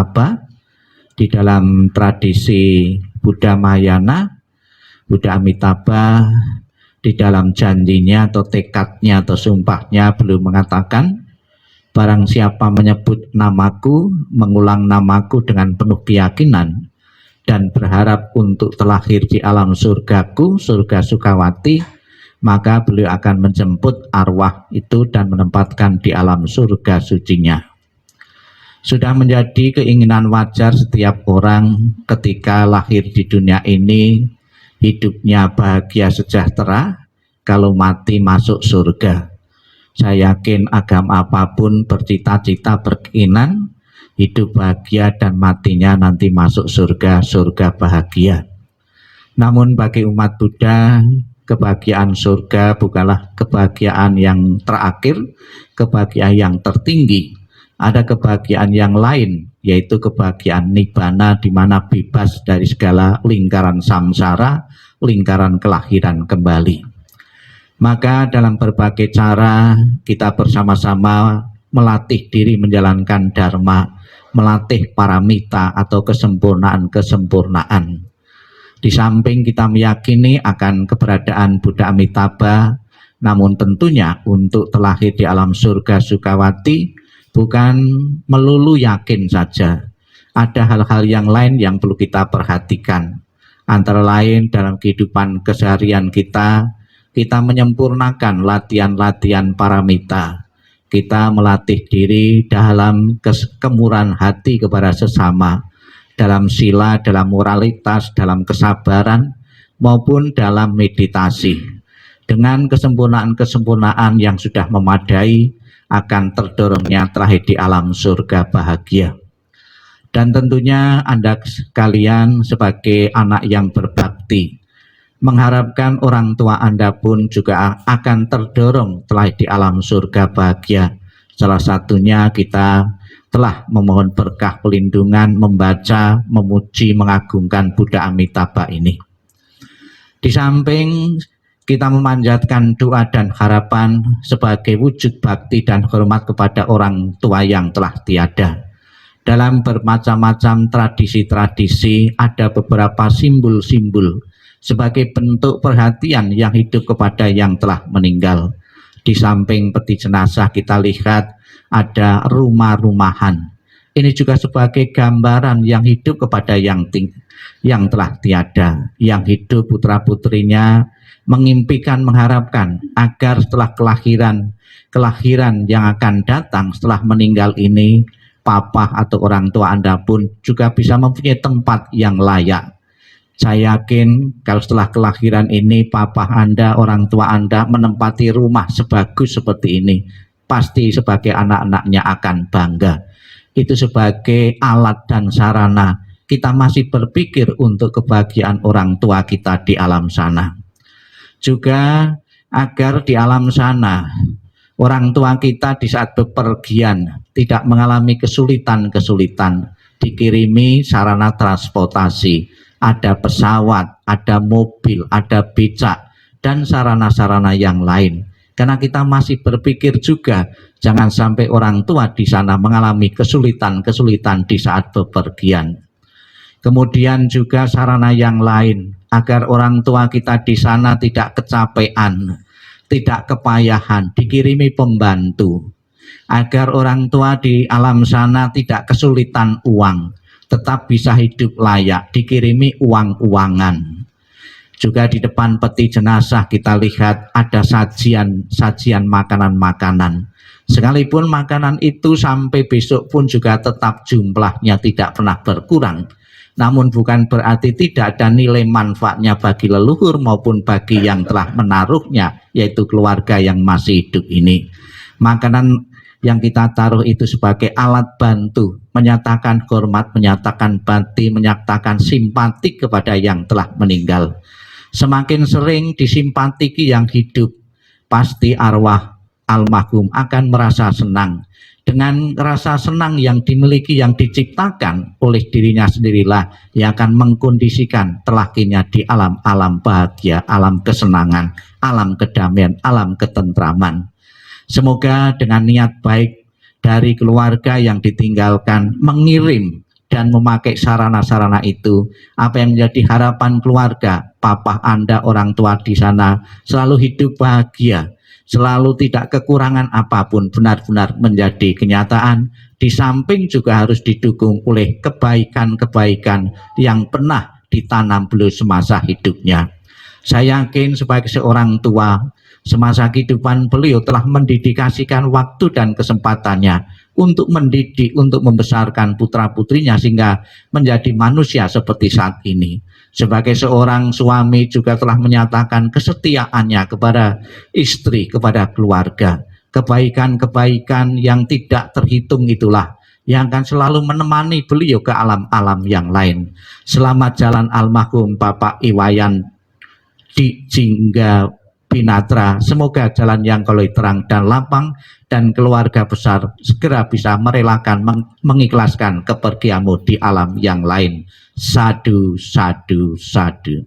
Amitabha. Di dalam tradisi Buddha Mahayana, Buddha Amitabha di dalam janjinya atau tekadnya atau sumpahnya beliau mengatakan, barang siapa menyebut namaku, mengulang namaku dengan penuh keyakinan dan berharap untuk terlahir di alam surgaku, surga Sukawati, maka beliau akan menjemput arwah itu dan menempatkan di alam surga sucinya. Sudah menjadi keinginan wajar setiap orang ketika lahir di dunia ini, hidupnya bahagia sejahtera, kalau mati masuk surga. Saya yakin agama apapun bercita-cita berkeinginan hidup bahagia dan matinya nanti masuk surga, surga bahagia. Namun bagi umat Buddha, kebahagiaan surga bukanlah kebahagiaan yang terakhir, kebahagiaan yang tertinggi. Ada kebahagiaan yang lain, yaitu kebahagiaan nibbana, di mana bebas dari segala lingkaran samsara, lingkaran kelahiran kembali. Maka dalam berbagai cara kita bersama-sama melatih diri menjalankan dharma, melatih paramita atau kesempurnaan-kesempurnaan. Di samping kita meyakini akan keberadaan Buddha Amitabha, namun tentunya untuk terlahir di alam surga Sukawati bukan melulu yakin saja. Ada hal-hal yang lain yang perlu kita perhatikan. Antara lain dalam kehidupan keseharian kita menyempurnakan latihan-latihan paramita. Kita melatih diri dalam kemurahan hati kepada sesama, dalam sila, dalam moralitas, dalam kesabaran, maupun dalam meditasi. Dengan kesempurnaan-kesempurnaan yang sudah memadai, akan terdorongnya terlahir di alam surga bahagia. Dan tentunya Anda sekalian sebagai anak yang berbakti, mengharapkan orang tua Anda pun juga akan terdorong terlahir di alam surga bahagia. Salah satunya kita telah memohon berkah pelindungan, membaca, memuji, mengagungkan Buddha Amitabha ini. Di samping kita memanjatkan doa dan harapan sebagai wujud bakti dan hormat kepada orang tua yang telah tiada. Dalam bermacam-macam tradisi-tradisi ada beberapa simbol-simbol sebagai bentuk perhatian yang hidup kepada yang telah meninggal. Di samping peti jenazah kita lihat ada rumah-rumahan. Ini juga sebagai gambaran yang hidup kepada yang telah tiada, yang hidup putra-putrinya mengimpikan, mengharapkan agar setelah kelahiran yang akan datang setelah meninggal ini, papa atau orang tua Anda pun juga bisa mempunyai tempat yang layak. Saya yakin kalau setelah kelahiran ini papa Anda, orang tua Anda menempati rumah sebagus seperti ini, pasti sebagai anak-anaknya akan bangga. Itu sebagai alat dan sarana kita masih berpikir untuk kebahagiaan orang tua kita di alam sana. Juga agar di alam sana orang tua kita di saat bepergian tidak mengalami kesulitan-kesulitan, dikirimi sarana transportasi, ada pesawat, ada mobil, ada becak, dan sarana-sarana yang lain. Karena kita masih berpikir juga jangan sampai orang tua di sana mengalami kesulitan-kesulitan di saat bepergian. Kemudian juga sarana yang lain agar orang tua kita di sana tidak kecapean, tidak kepayahan, dikirimi pembantu. Agar orang tua di alam sana tidak kesulitan uang, tetap bisa hidup layak, dikirimi uang-uangan. Juga di depan peti jenazah kita lihat ada sajian makanan-makanan. Sekalipun makanan itu sampai besok pun juga tetap jumlahnya tidak pernah berkurang. Namun bukan berarti tidak ada nilai manfaatnya bagi leluhur maupun bagi yang telah menaruhnya, yaitu keluarga yang masih hidup ini. Makanan yang kita taruh itu sebagai alat bantu, menyatakan hormat, menyatakan bakti, menyatakan simpati kepada yang telah meninggal. Semakin sering disimpatiki yang hidup, pasti arwah almarhum akan merasa senang. Dengan rasa senang yang dimiliki, yang diciptakan oleh dirinya sendirilah yang akan mengkondisikan terlahirnya di alam-alam bahagia, alam kesenangan, alam kedamaian, alam ketentraman. Semoga dengan niat baik dari keluarga yang ditinggalkan mengirim dan memakai sarana-sarana itu. Apa yang menjadi harapan keluarga, papa Anda, orang tua di sana selalu hidup bahagia, selalu tidak kekurangan apapun, benar-benar menjadi kenyataan. Di samping juga harus didukung oleh kebaikan-kebaikan yang pernah ditanam beliau semasa hidupnya. Saya yakin sebagai seorang tua, semasa kehidupan beliau telah mendedikasikan waktu dan kesempatannya untuk mendidik, untuk membesarkan putra-putrinya sehingga menjadi manusia seperti saat ini. Sebagai seorang suami juga telah menyatakan kesetiaannya kepada istri, kepada keluarga. Kebaikan-kebaikan yang tidak terhitung itulah yang akan selalu menemani beliau ke alam-alam yang lain. Selamat jalan almarhum Bapak Iwayan di Jingga Pinatra. Semoga jalan yang koloi terang dan lapang, dan keluarga besar segera bisa merelakan, mengikhlaskan kepergianmu di alam yang lain. Sadu, sadu, sadu.